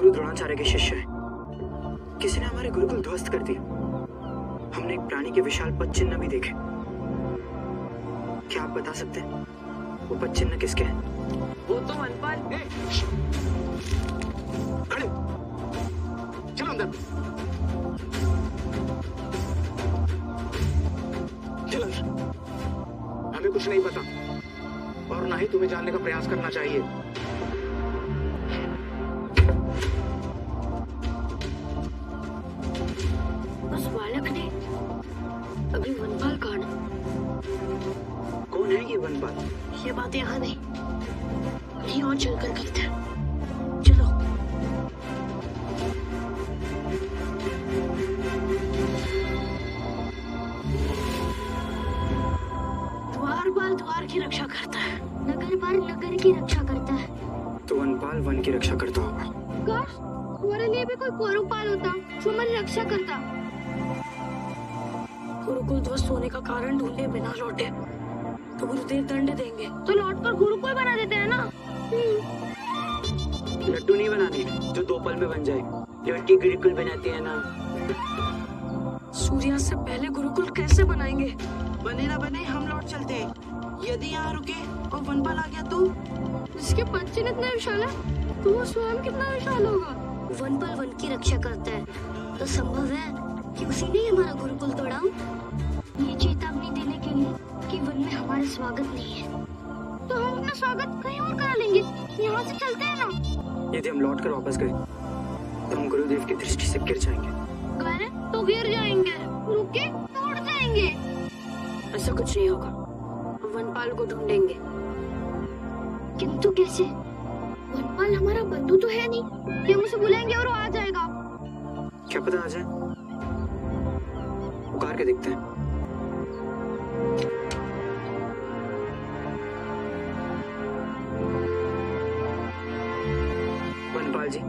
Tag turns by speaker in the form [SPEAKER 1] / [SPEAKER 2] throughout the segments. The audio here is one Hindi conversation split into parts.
[SPEAKER 1] द्रोणाचार्य के शिष्य हैं। किसी ने हमारे गुरुकुल ध्वस्त कर दिया। हमने एक प्राणी के विशाल पद चिन्ह भी देखे। क्या आप बता सकते हैं वो पद चिन्ह किसके हैं?
[SPEAKER 2] वो तो वनपाल।
[SPEAKER 3] खड़े चलो अंदर। चलो, हमें कुछ नहीं पता और ना ही तुम्हें जानने का प्रयास करना चाहिए।
[SPEAKER 4] उस बालक ने अभी वनपाल कौन?
[SPEAKER 1] कौन है ये वनपाल?
[SPEAKER 4] ये बात यहाँ नहीं, कहीं और चलकर करते हैं। चलो। द्वारपाल द्वार की रक्षा करता है, नगरपाल नगर की रक्षा करता है।
[SPEAKER 1] तो वनपाल वन की रक्षा करता होगा।
[SPEAKER 4] काश हमारे लिए भी कोई कोरुपाल होता जो हमारी रक्षा करता। गुरुकुल ध्वस्त होने का कारण ढूंढे बिना लौटे तो गुरुदेव दंड देंगे। तो लौटकर गुरुकुल बना देते हैं ना।
[SPEAKER 1] लड्डू नहीं बनाने जो 2 पल में बन जाए। लड़की गुरुकुल बनाते हैं ना।
[SPEAKER 4] सूर्यास्त से पहले गुरुकुल कैसे बनाएंगे?
[SPEAKER 2] बने ना बने हम लौट चलते हैं। यदि यहाँ रुके और वनपाल आ गया तो?
[SPEAKER 4] जिसके पद चिन्ह इतना विशाल है तो वो स्वयं कितना विशाल होगा। वनपाल वन की रक्षा करता है तो संभव है कि उसी ने हमारा गुरुकुल तोड़ा। ये चेतावनी देने के लिए कि वन में हमारा स्वागत नहीं है। तो हम अपना स्वागत कहीं और करा लेंगे। यहाँ से चलते हैं ना।
[SPEAKER 1] यदि हम लौट कर वापस गए तो हम गुरुदेव की दृष्टि से गिर जाएंगे।
[SPEAKER 4] गए तो गिर जाएंगे, रुके तो उड़ जाएंगे। ऐसा कुछ नहीं होगा, वनपाल को ढूंढेंगे। किंतु कैसे? वनपाल हमारा बंधु तो है नहीं कि हम उसे बुलाएंगे और वो आ जाएगा।
[SPEAKER 1] क्या पता आ जाए। पुकार के देखते हैं। वनपाल जी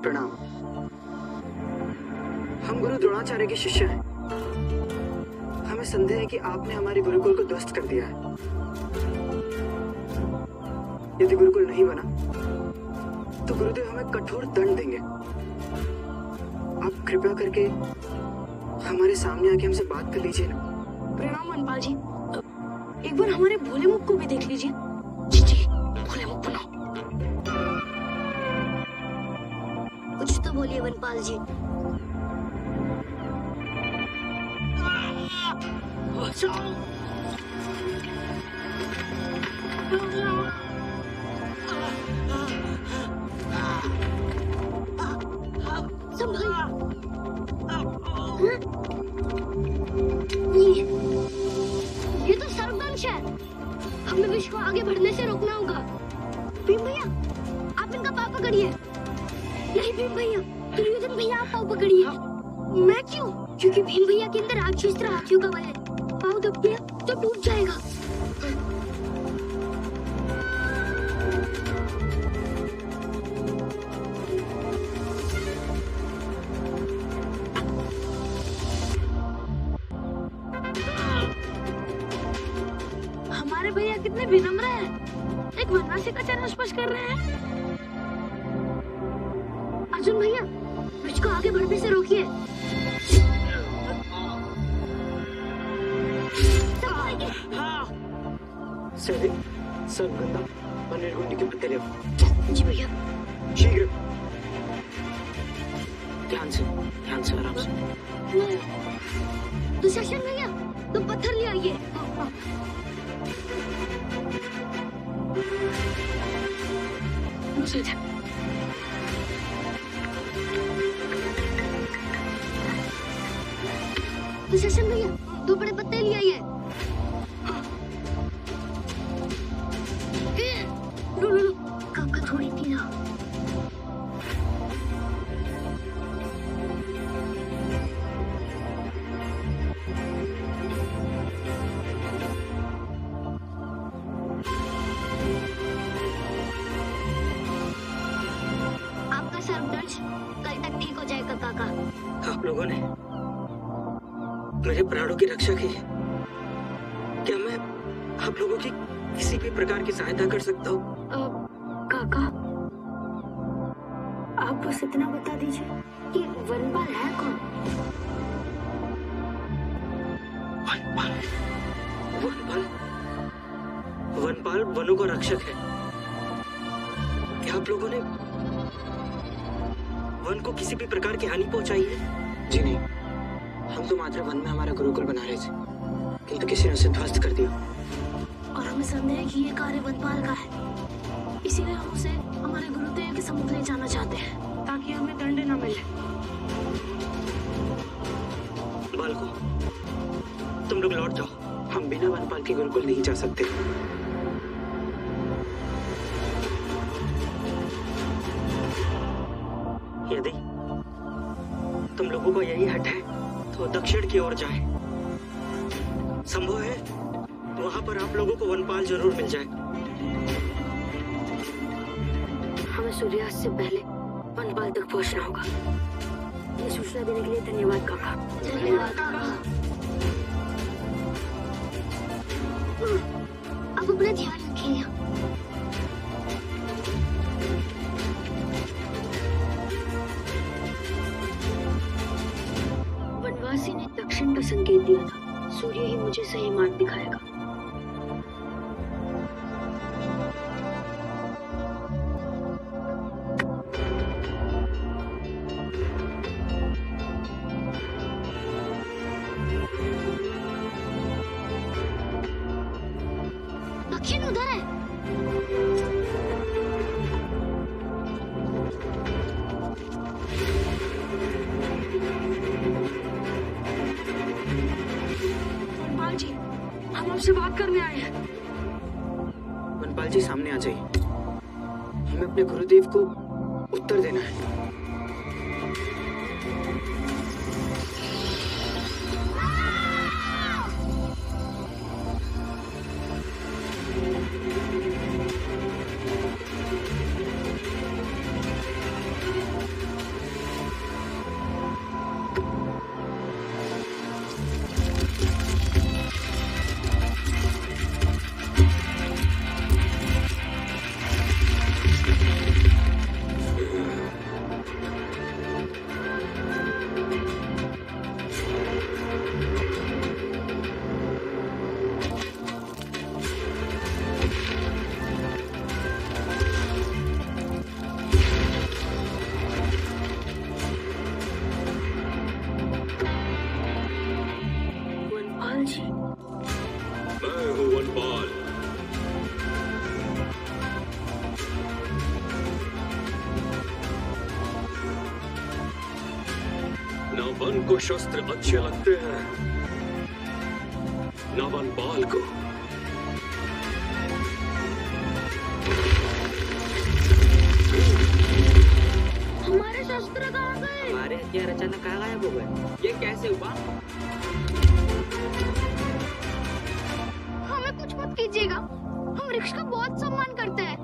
[SPEAKER 1] प्रणाम। हम गुरु द्रोणाचार्य के शिष्य हैं। हमें संदेह है कि आपने हमारे गुरुकुल को ध्वस्त कर दिया है। यदि गुरुकुल नहीं बना तो गुरुदेव हमें कठोर दंड देंगे। आप कृपया करके हमारे सामने आके हमसे बात कर लीजिए ना।
[SPEAKER 4] प्रणाम वनपाल जी। एक बार हमारे भोले मुख को भी देख लीजिए। जी जी, भोले मुख बनाओ। कुछ तो बोलिए वनपाल जी। ये तो सर्वनाश है। हमें विश्व को आगे बढ़ने से रोकना होगा। भीम भैया, आप इनका पाँव पकड़िए। नहीं भीम भैया, दुर्योधन भैया आप पाँव पकड़िए। मैं क्यों? क्योंकि भीम भैया के अंदर राक्षस हाथियों का बल है। पाँव दब गया तो टूट जाएगा। हमारे भैया कितने विनम्र हैं। एक वनवासी का चरण स्पर्श कर रहे हैं। अर्जुन भैया, ब्रिज को आगे बढ़ने से रोकिए।
[SPEAKER 1] सब गंदा और निर्गुंडी के पत्ते ले आओ।
[SPEAKER 4] जी भैया।
[SPEAKER 1] शीघ्र। ध्यान से आराम से।
[SPEAKER 4] दुशासन भैया, तो पत्थर ले आइए। दुशासन भैया, 2 बड़े पत्ते ले आइए। लो काका थोड़ी थी ना। वंश, कल तक ठीक हो जाएगा काका।
[SPEAKER 1] आप लोगों ने मेरे प्राणों की रक्षा की। क्या मैं आप लोगों की किसी भी प्रकार की सहायता कर सकता हूँ?
[SPEAKER 4] काका, आप बस इतना बता दीजिए कि वनपाल है कौन?
[SPEAKER 1] वनपाल वनपाल वनपाल वनों का रक्षक है। क्या आप लोगों ने वन को किसी भी प्रकार की हानि पहुंचाई है?
[SPEAKER 3] जी नहीं, हम तो मात्र वन में हमारा गुरुकुल बना रहे थे, किंतु किसी ने उसे ध्वस्त कर दिया।
[SPEAKER 4] और हमें संदेह है कि ये कार्य वनपाल का है, इसीलिए हम उसे हमारे गुरुदेव के सम्मुख ले जाना चाहते हैं ताकि हमें दंड न मिले।
[SPEAKER 1] बालको, तुम लोग लौट जाओ।
[SPEAKER 3] हम बिना वनपाल के गुरुकुल नहीं जा सकते।
[SPEAKER 1] यदि तुम लोगों का यही हट है तो दक्षिण की ओर जाए। संभव है वहां पर आप लोगों को वनपाल जरूर मिल जाए।
[SPEAKER 4] हमें सूर्यास्त से पहले वनपाल तक पहुंचना होगा। ये सूचना देने के लिए धन्यवाद काका। धन्यवाद काका। अब अपना ध्यान रखिए। वनवासी ने दक्षिण का संकेत दिया था। सूर्य ही मुझे सही मार्ग दिखाएगा। दक्षिण उधर है। वनपाल जी, हम आपसे बात करने आए हैं।
[SPEAKER 3] वनपाल जी सामने आ जाइए, हमें अपने गुरुदेव को उत्तर देना है।
[SPEAKER 4] वनपाल जी,
[SPEAKER 5] मैं हूँ वनपाल। न वन को शस्त्र अच्छे लगते हैं, न वनपाल को।
[SPEAKER 4] हमारे शस्त्र कहाँ गए?
[SPEAKER 1] हमारे हथियार अचानक कहाँ गायब हो गए? ये कैसे हुआ?
[SPEAKER 4] हमें कुछ मत कीजिएगा, हम वृक्ष का बहुत सम्मान करते हैं।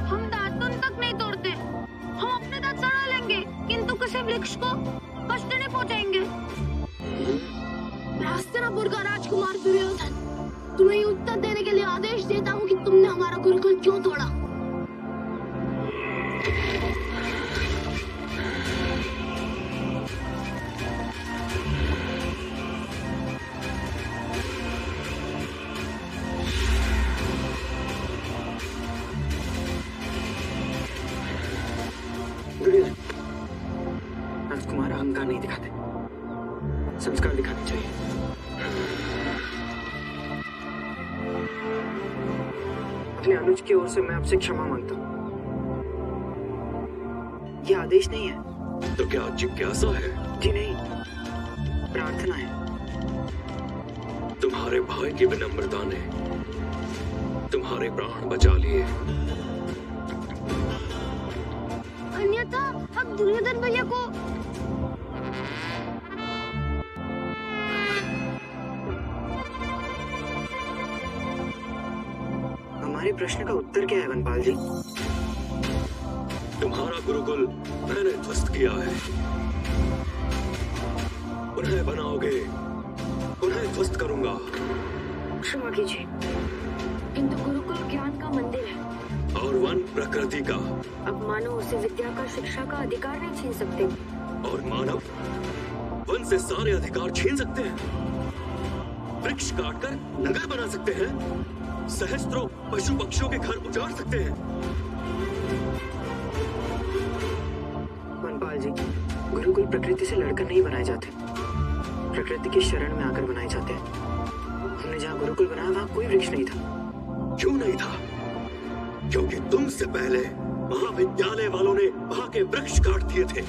[SPEAKER 4] हम दातुन तक नहीं तोड़ते। हम अपने दांत सड़ा लेंगे किंतु किसी वृक्ष को कष्ट नहीं पहुंचाएंगे। मैं हस्तिनापुर का राजकुमार दुर्योधन तुम्हें ये उत्तर देने के लिए आदेश देता हूँ कि तुमने हमारा गुरुकुल क्यों तोड़ा।
[SPEAKER 3] गुरुदेव, राजकुमार अहंकार नहीं दिखाते, संस्कार दिखाने चाहिए। अपने अनुज की ओर से मैं आपसे क्षमा मांगता हूँ। ये आदेश नहीं है।
[SPEAKER 5] तो क्या जिज्ञासा है?
[SPEAKER 3] जी नहीं, प्रार्थना है।
[SPEAKER 5] तुम्हारे भाई की विनम्रता ने तुम्हारे प्राण बचा लिए।
[SPEAKER 4] अन्यथा अब दुर्योधन भैया को
[SPEAKER 3] हमारे प्रश्न का उत्तर क्या है वनपाल जी?
[SPEAKER 5] तुम्हारे तुम्हारा गुरुकुल मैंने ध्वस्त किया है। उन्हें बनाओगे, उन्हें ध्वस्त करूंगा।
[SPEAKER 4] क्षमा कीजिए, किंतु गुरुकुल ज्ञान का मंदिर है
[SPEAKER 5] और वन प्रकृति का।
[SPEAKER 4] अब मानव उसे विद्या का, शिक्षा का अधिकार नहीं छीन सकते।
[SPEAKER 5] और मानव वन से सारे अधिकार छीन सकते हैं। वृक्ष काटकर नगर बना सकते हैं। सहस्त्रों पशु पक्षियों के घर उजाड़ सकते हैं।
[SPEAKER 3] वनपाल जी, गुरुकुल प्रकृति से लड़कर नहीं बनाए जाते, प्रकृति की शरण में आकर बनाए जाते हैं। हमने जहाँ गुरुकुल बनाया वहाँ कोई वृक्ष नहीं था।
[SPEAKER 5] क्यों नहीं था? क्योंकि तुमसे पहले महाविद्यालय वालों ने वहां के वृक्ष काट दिए थे।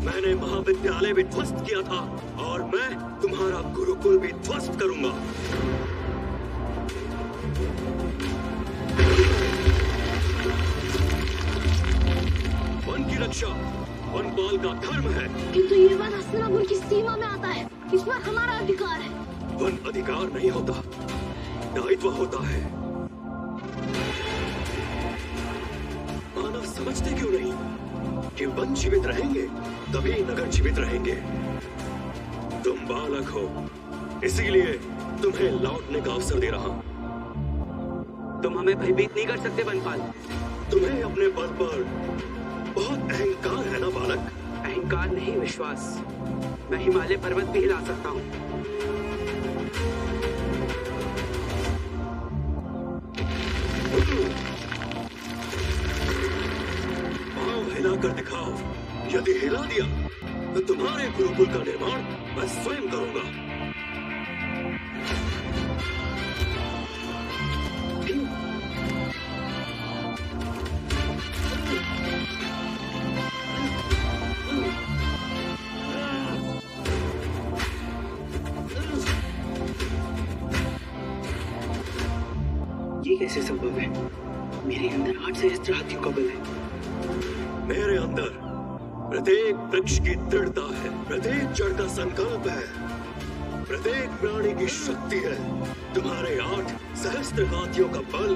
[SPEAKER 5] मैंने महाविद्यालय भी ध्वस्त किया था और मैं तुम्हारा गुरुकुल भी ध्वस्त करूंगा। वन की रक्षा वनपाल का धर्म है।
[SPEAKER 4] किंतु ये वन हस्तिनापुर की सीमा में आता है, इस पर हमारा अधिकार है।
[SPEAKER 5] वन अधिकार नहीं होता, दायित्व होता है। मानव समझते क्यों नहीं कि वन जीवित रहेंगे तभी नगर जीवित रहेंगे। तुम बालक हो, इसीलिए तुम्हें लौटने का अवसर दे रहा हूं।
[SPEAKER 3] तुम हमें भयभीत नहीं कर सकते वनपाल।
[SPEAKER 5] तुम्हें अपने बल पर बहुत अहंकार है ना बालक?
[SPEAKER 3] अहंकार नहीं, विश्वास। मैं हिमालय पर्वत भी हिला सकता हूँ।
[SPEAKER 5] पाँव हिलाकर दिखाओ। यदि हिला दिया तो तुम्हारे गुरुकुल का निर्माण मैं स्वयं करूंगा।
[SPEAKER 3] ये कैसे संभव है? मेरे अंदर 8 सहस्त्र हाथियों का बल है।
[SPEAKER 5] मेरे अंदर प्रत्येक वृक्ष की दृढ़ता है, प्रत्येक जड़ का संकल्प है, प्रत्येक प्राणी की शक्ति है। तुम्हारे 8 सहस्त्र हाथियों का बल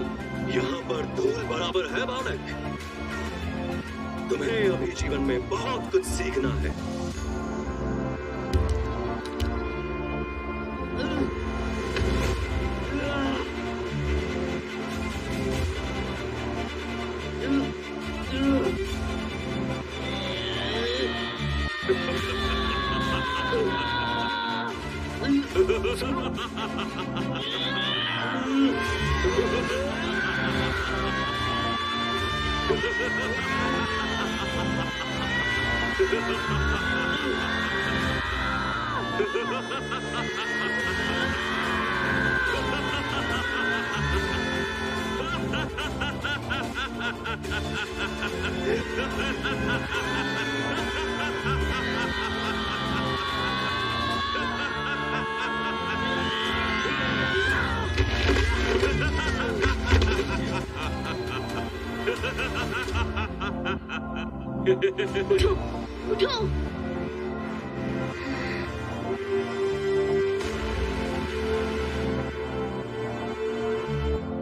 [SPEAKER 5] यहाँ पर धूल बराबर है बालक। तुम्हें अभी जीवन में बहुत कुछ सीखना है।
[SPEAKER 4] उठो, उठो।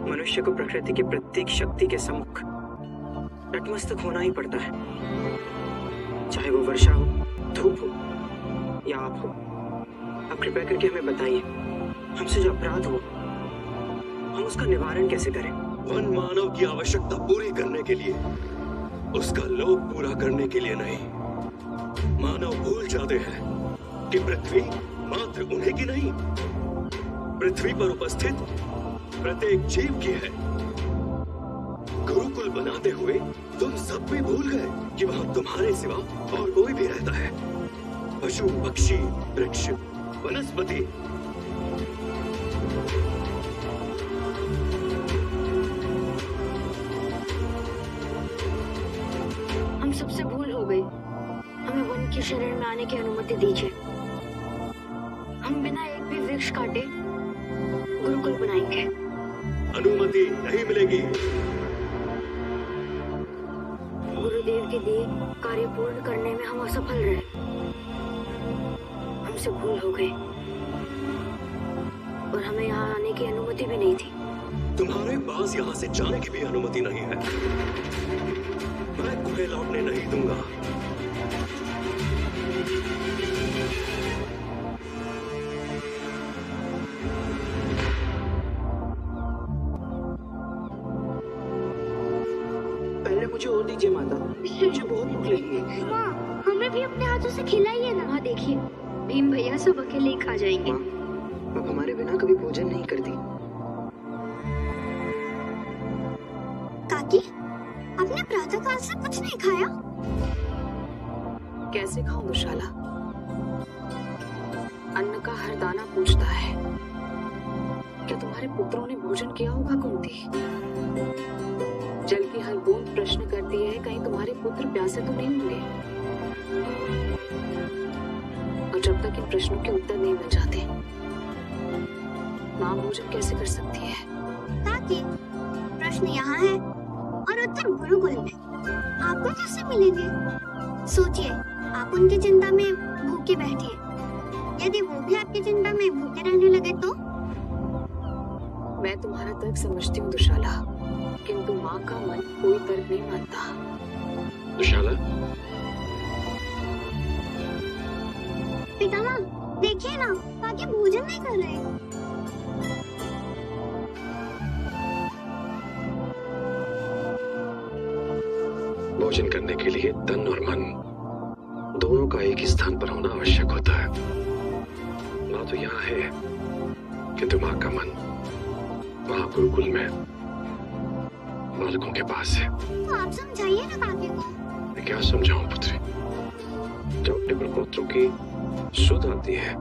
[SPEAKER 3] मनुष्य को प्रकृति की प्रत्येक शक्ति के सम्मुख नतमस्तक होना ही पड़ता है, चाहे वो वर्षा हो, धूप हो या आप हो। अब कृपया करके हमें बताइए, हमसे जो अपराध हुआ हम उसका निवारण कैसे करें?
[SPEAKER 5] वन मानव की आवश्यकता पूरी करने के लिए, उसका लोभ पूरा करने के लिए नहीं। मानव भूल जाते हैं कि पृथ्वी मात्र उन्हीं की नहीं, पृथ्वी पर उपस्थित प्रत्येक जीव की है। गुरुकुल बनाते हुए तुम सब भी भूल गए कि वहां तुम्हारे सिवा और कोई भी रहता है। पशु, पक्षी, वृक्ष, वनस्पति।
[SPEAKER 4] हम सबसे भूल हो गई। हमें वन की शरण में आने की अनुमति दीजिए। हम बिना एक भी वृक्ष काटे गुरुकुल बनाएंगे।
[SPEAKER 5] अनुमति नहीं मिलेगी।
[SPEAKER 4] गुरुदेव के दिए कार्य पूर्ण करने में हम असफल रहे। हमसे भूल हो गई और हमें यहाँ आने की अनुमति भी नहीं थी।
[SPEAKER 5] तुम्हारे पास यहाँ से जाने की भी अनुमति नहीं है। मैं तुम्हें लौटने नहीं दूंगा।
[SPEAKER 3] पहले मुझे और दीजिए माता, मुझे बहुत भूख लगी है।
[SPEAKER 4] माँ, हमें भी अपने हाथों से खिलाइए ना। हाँ देखिए, भीम भैया सब अकेले ही खा जाएंगे।
[SPEAKER 3] माँ, आप हमारे बिना कभी भोजन नहीं करती।
[SPEAKER 4] काकी, आपने प्रातःकाल से कुछ नहीं खाया?
[SPEAKER 2] कैसे खाऊं दुशाला? अन्न का हर दाना पूछता है। क्या तुम्हारे पुत्रों ने भोजन किया होगा कुंती? जल की हर बूंद प्रश्न करती है, कहीं तुम्हारे पुत्र प्यासे तो नहीं होंगे? और जब तक इन प्रश्नों के उत्तर नहीं मिल जाते, माँ भोजन कैसे कर सकती है?
[SPEAKER 4] काकी, प्रश्न यहाँ है और उत्तर गुरुकुल में। आपको कैसे मिलेंगे? सोचिए, आप उनकी चिंता में भूखे बैठिए। यदि वो भी आपकी चिंता में भूखे रहने लगे तो?
[SPEAKER 2] मैं तुम्हारा तर्क समझती हूँ दुशाला, किंतु माँ का मन कोई तर्क नहीं मानता।
[SPEAKER 5] दुशाला,
[SPEAKER 4] पितामह, देखिए ना, काकी भोजन नहीं कर रहे।
[SPEAKER 5] भोजन करने के लिए तन और मन दोनों का एक ही स्थान पर होना आवश्यक होता है। माँ तो यहाँ है, किंतु माँ का मन वहाँ गुरुकुल में बालकों के पास है।
[SPEAKER 4] तो आप समझाइए ना काकी को।
[SPEAKER 5] मैं क्या समझाऊं पुत्री? जब अपने प्रपोत्रों की सुध आती है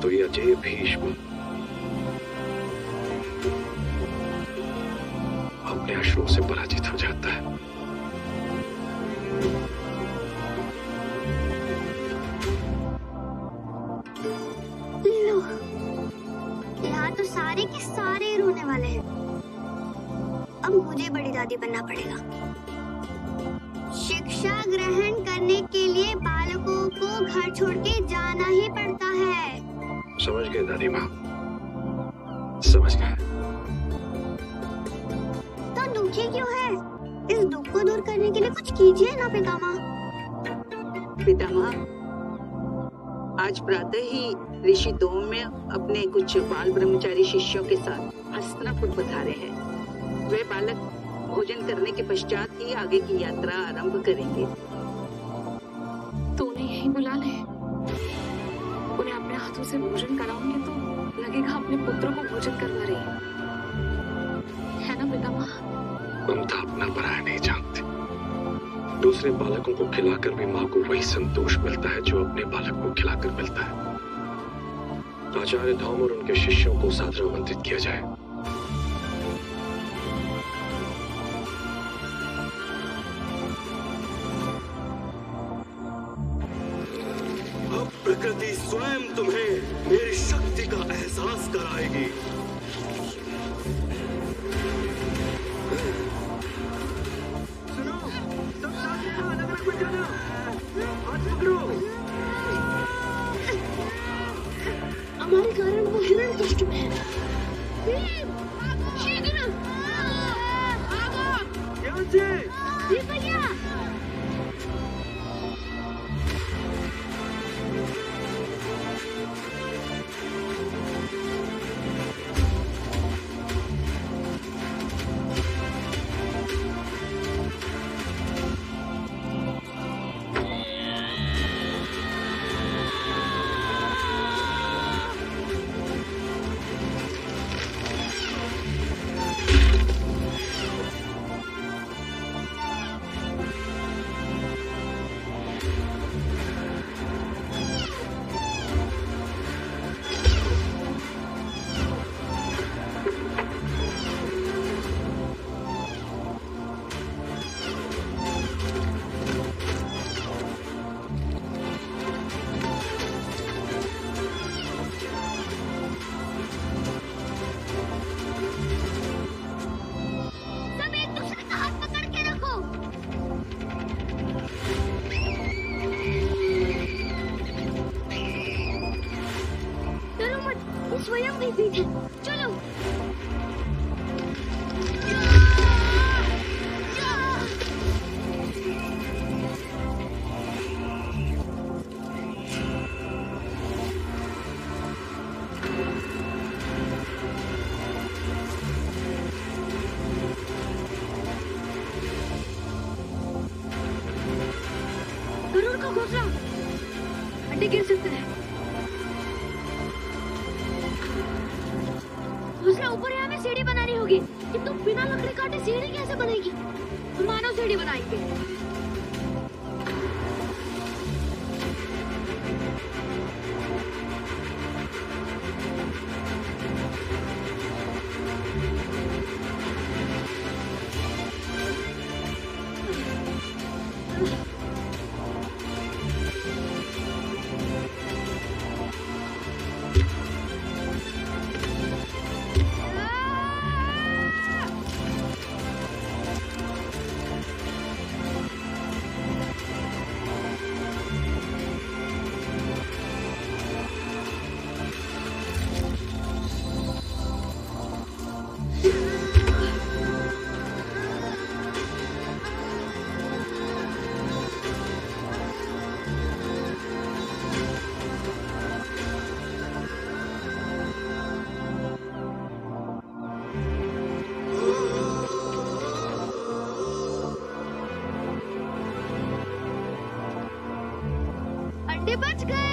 [SPEAKER 5] तो ये अजय भीष्म अपने अश्रुओं से पराजित हो जाता है।
[SPEAKER 4] लो, यहाँ तो सारे के सारे रोने वाले हैं। अब मुझे बड़ी दादी बनना पड़ेगा। शिक्षा ग्रहण करने के लिए बालकों को घर छोड़ के जाना ही पड़ता है।
[SPEAKER 5] समझ गए दादी माँ, समझ गए।
[SPEAKER 4] तो दुखी क्यों है? इस दुख को दूर करने के लिए कुछ कीजिए ना पितामह।
[SPEAKER 2] पितामह, आज प्रातः ही ऋषि धौम्य अपने कुछ बाल ब्रह्मचारी शिष्यों के साथ हस्तिनापुर पधारे हैं। वे बालक भोजन करने के पश्चात ही आगे की यात्रा आरंभ करेंगे। तो उन्हें यहीं बुला ले। उन्हें अपने हाथों से भोजन कराऊंगे तो लगेगा अपने पुत्रों को भोजन करवा रही है ना पितामह?
[SPEAKER 5] ममता अपना पराया नहीं जानती। दूसरे बालकों को खिलाकर भी माँ को वही संतोष मिलता है जो अपने बालक को खिलाकर मिलता है। आचार्य धौम और उनके शिष्यों को सादर आमंत्रित किया जाए। अब प्रकृति स्वयं तुम्हें मेरी शक्ति का एहसास कराएगी।
[SPEAKER 3] सुनो, सब साथ में अलग अलग मत जाना। हाथ पकड़ो।
[SPEAKER 4] हमारे कारण वो हिरण कष्ट में है। शीघ्र
[SPEAKER 3] ध्यान से।
[SPEAKER 4] जी भैया। स्वयं भयभीत है। चलो। अंडे गिर सकते हैं। दूसरा ऊपर यहाँ में सीढ़ी बनानी होगी, किंतु बिना लकड़ी काटे सीढ़ी कैसे बनेगी? मानव सीढ़ी बनाएंगे। अंडे बच गए।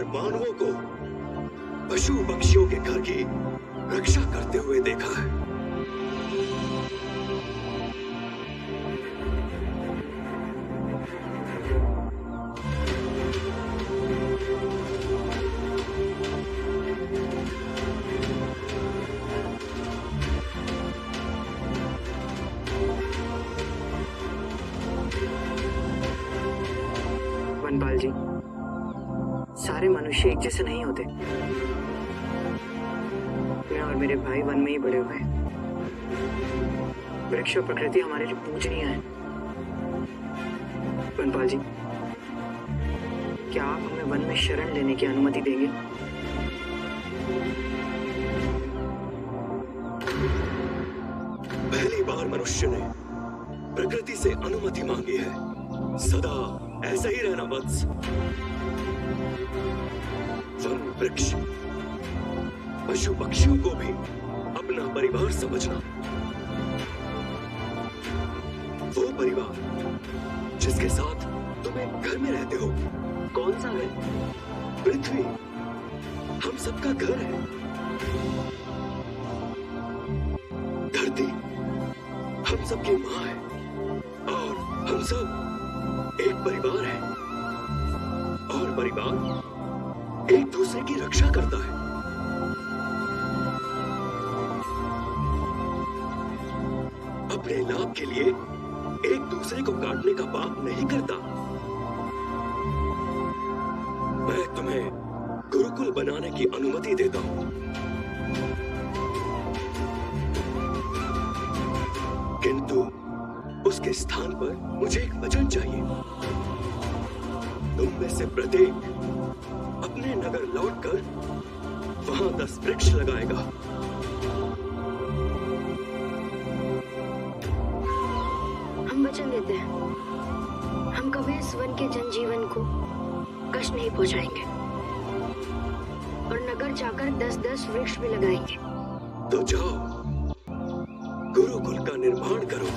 [SPEAKER 5] मानवों को पशु पक्षियों के घर की रक्षा करते हुए देखा है।
[SPEAKER 3] वनपाल जी, सारे मनुष्य एक जैसे नहीं होते। मैं और मेरे भाई वन में ही बड़े हुए। वृक्ष और प्रकृति हमारे लिए पूजनीय है। वनपाल जी, क्या आप हमें वन में शरण लेने की अनुमति देंगे?
[SPEAKER 5] पहली बार मनुष्य ने प्रकृति से अनुमति मांगी है। सदा ऐसा ही रहना वत्स। वन वृक्ष पशु पक्षियों को भी अपना परिवार समझना। वो परिवार जिसके साथ तुम एक घर में रहते हो। कौन सा घर? पृथ्वी हम सबका घर है। धरती हम सबकी माँ है और हम सब एक परिवार है। और परिवार एक दूसरे की रक्षा करता है। अपने लाभ के लिए एक दूसरे को काटने का पाप नहीं करता। मैं तुम्हें गुरुकुल बनाने की अनुमति देता हूं, किंतु उसके स्थान पर मुझे एक वचन चाहिए। तुम में से प्रत्येक अपने नगर लौटकर वहां 10 वृक्ष लगाएगा।
[SPEAKER 4] हम वचन देते हैं, हम कभी इस वन के जनजीवन को कष्ट नहीं पहुंचाएंगे और नगर जाकर 10-10 वृक्ष भी लगाएंगे।
[SPEAKER 5] तो जाओ, गुरुकुल का निर्माण करो।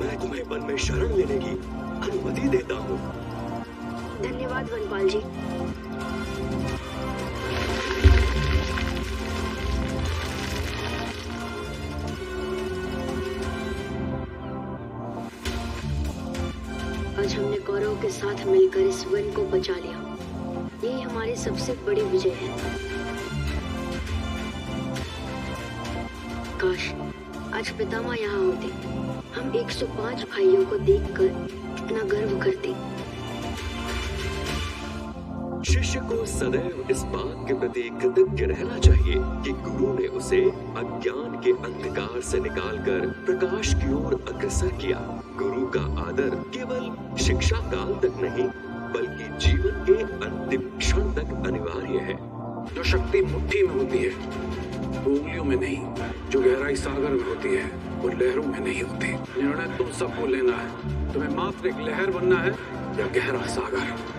[SPEAKER 5] मैं तुम्हें वन में शरण लेने की अनुमति देता हूँ।
[SPEAKER 4] धन्यवाद वनपाल जी। आज हमने कौरवों के साथ मिलकर इस वन को बचा लिया। यही हमारी सबसे बड़ी विजय है। काश आज पितामह यहाँ होते, हम 105 भाइयों को देखकर कितना गर्व करते।
[SPEAKER 5] शिष्य को सदैव इस बात के प्रति कृतज्ञ रहना चाहिए कि गुरु ने उसे अज्ञान के अंधकार से निकालकर प्रकाश की ओर अग्रसर किया। गुरु का आदर केवल शिक्षा काल तक नहीं बल्कि जीवन के अंतिम क्षण तक अनिवार्य है।
[SPEAKER 6] जो शक्ति मुट्ठी में होती है वो उंगलियों में नहीं, जो गहराई सागर में होती है वो लहरों में नहीं होती। निर्णय तुम सबको लेना है, तुम्हें मात्र एक लहर बनना है या गहरा सागर।